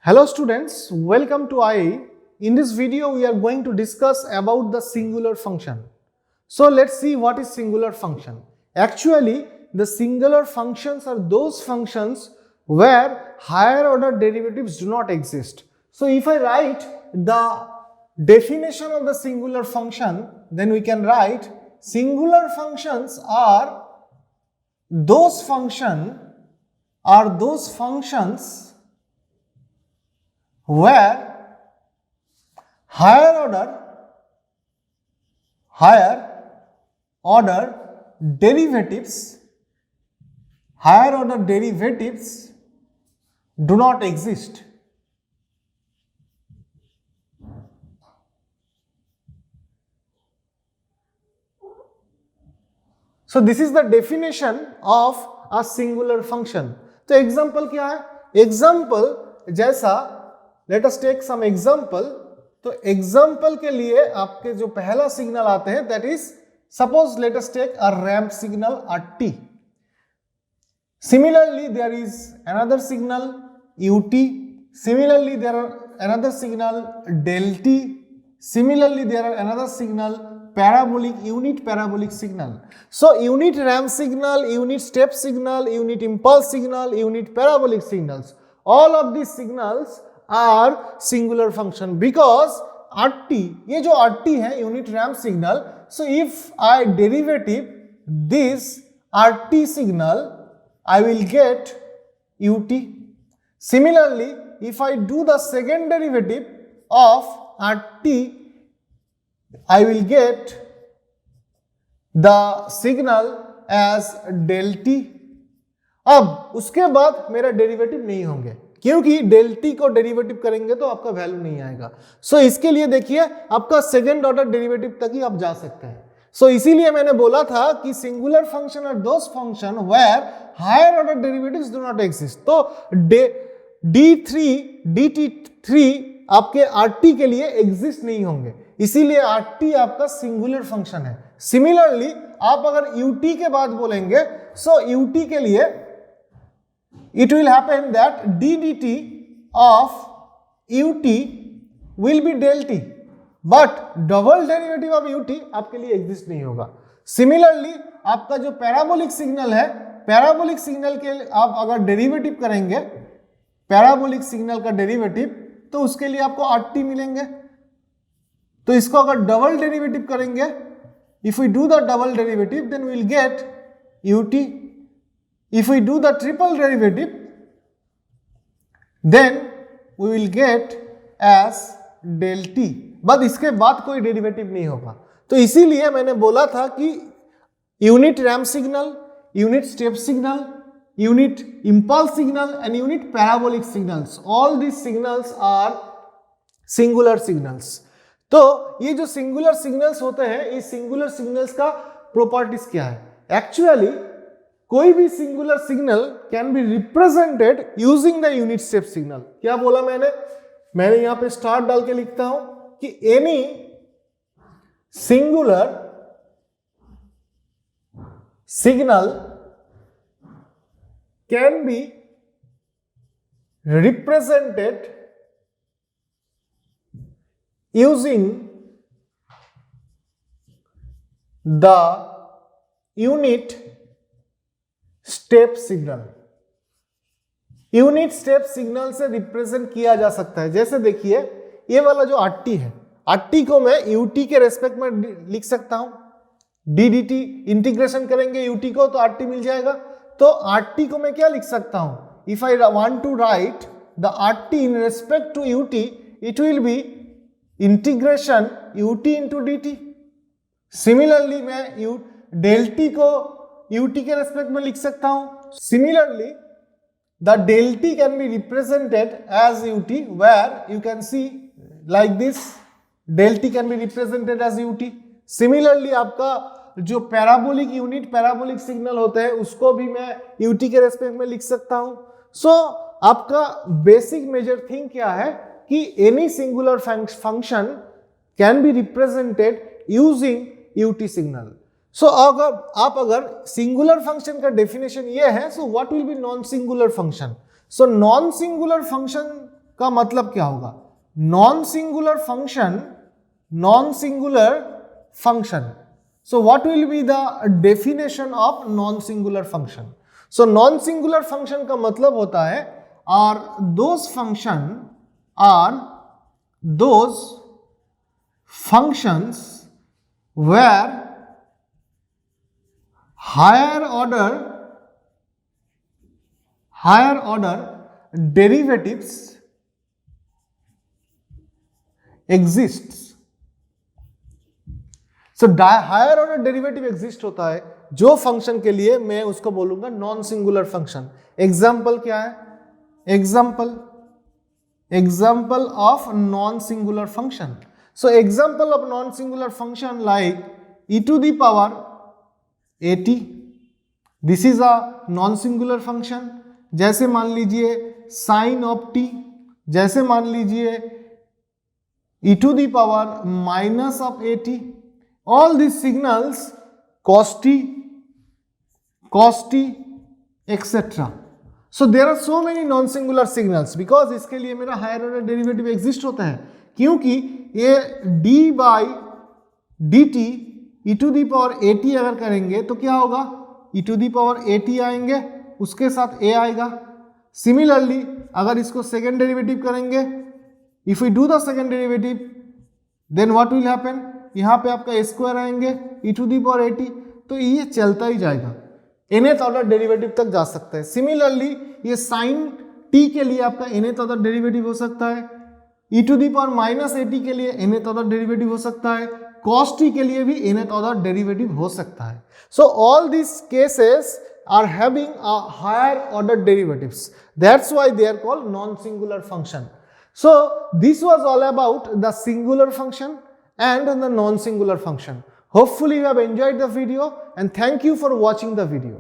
Hello students, welcome to IE. In this video we are going to discuss about the singular function. So let's see what is singular function. Actually the singular functions are those functions where higher order derivatives do not exist. So if I write the definition of the singular function, then we can write singular functions are those functions where higher order derivatives do not exist. So this is the definition of a singular function. तो example क्या है? Example जैसा let us take some example. तो example के लिए आपके जो पहला सिग्नल आते हैं that is suppose let us take a ramp signal RT. Similarly there is another signal UT. Similarly there are another signal del T. Similarly there are another signal unit parabolic signal. So unit ramp signal, unit step signal, unit impulse signal, unit parabolic signals, all of these signals are singular function because RT, ये जो RT है unit ramp signal, so if I derivative this RT signal I will get UT. Similarly if I do the second derivative of RT I will get the signal as del T. अब उसके बाद मेरा derivative नहीं होंगे क्योंकि del T को derivative करेंगे तो आपका वैल्यू नहीं आएगा. सो इसके लिए देखिए आपका सेकेंड ऑर्डर डेरिवेटिव तक ही आप जा सकते हैं. सो इसीलिए मैंने बोला था कि singular function are those function where higher order derivatives do not exist. तो dt3 आपके RT के लिए एग्जिस्ट नहीं होंगे, इसीलिए RT आपका सिंगुलर फंक्शन है. सिमिलरली आप अगर UT के बाद बोलेंगे सो UT के लिए it will happen that ddt of UT will be del T, but double derivative of UT आपके लिए एग्जिस्ट नहीं होगा. सिमिलरली आपका जो पैराबोलिक सिग्नल है, पैराबोलिक सिग्नल के आप अगर डेरिवेटिव करेंगे, पैराबोलिक सिग्नल का डेरिवेटिव, तो उसके लिए आपको RT मिलेंगे. तो इसको अगर डबल डेरिवेटिव करेंगे, if we do the double derivative then we will get UT. If we do the triple derivative then we will get as del T. But इसके बाद कोई डेरिवेटिव नहीं होगा. तो इसीलिए मैंने बोला था कि unit ramp signal, unit step signal, unit impulse signal and unit parabolic signals, all these signals are singular signals. तो ये जो सिंगुलर सिग्नल्स होते हैं, इस सिंगुलर सिग्नल्स का प्रॉपर्टीज क्या है? एक्चुअली कोई भी singular signal can be represented using the unit step signal. क्या बोला मैंने यहां पे स्टार डाल के लिखता हूं कि any singular signal can be represented using the unit step signal. Unit step signal से रिप्रेजेंट किया जा सकता है. जैसे देखिए ये वाला जो RT है, RT को मैं UT के रेस्पेक्ट में लिख सकता हूं. ddt इंटीग्रेशन करेंगे UT को तो RT मिल जाएगा. तो RT को मैं क्या लिख सकता हूं? If I want to write the RT in respect to UT, it will be integration UT into DT. Similarly मैं del T को UT के रेस्पेक्ट में लिख सकता हूं. Similarly the del T can be represented as UT where you can see like this, del T can be represented as UT. Similarly आपका जो parabolic unit parabolic signal होते हैं उसको भी मैं UT के रेस्पेक्ट में लिख सकता हूं. सो आपका बेसिक मेजर थिंग क्या है कि any singular function can be represented using UT signal. So अगर सिंगुलर फंक्शन का डेफिनेशन ये है, so what will be non singular function? So non singular function का मतलब क्या होगा? Non singular function, non singular function. So what will be the definition of non-singular function? So non-singular function का मतलब होता है are those functions where higher order derivatives exists. So higher order derivative exist होता है जो function के लिए मैं उसको बोलूंगा नॉन सिंगुलर फंक्शन. एग्जाम्पल क्या है? Example of non singular function. So example of non singular function like e to the power at, this is a non singular function. जैसे मान लीजिए साइन ऑफ t, जैसे मान लीजिए e to the power minus of at. All these signals cos t, etc. So there are so many non-singular signals because इसके लिए मेरा higher order derivative exist होता है, क्योंकि ये d by dt e to the power at अगर करेंगे तो क्या होगा? e to the power at आएंगे, उसके साथ a आएगा. सिमिलरली अगर इसको सेकेंड डेरिवेटिव करेंगे, if we do the second derivative then what will happen? यहाँ पे आपका स्क्वायर आएंगे e to the power at, तो ये चलता ही जाएगा, nth ऑर्डर डेरिवेटिव तक जा सकता है. सिमिलरली ये साइन t के लिए आपका nth ऑर्डर डेरिवेटिव हो सकता है, e to the power minus at के लिए nth ऑर्डर डेरिवेटिव हो सकता है, cos t के लिए भी nth ऑर्डर डेरिवेटिव हो सकता है. So all this cases are having a higher order derivatives, that's why they are called non singular function. So this was all about the singular function and the non-singular function. Hopefully you have enjoyed the video and thank you for watching the video.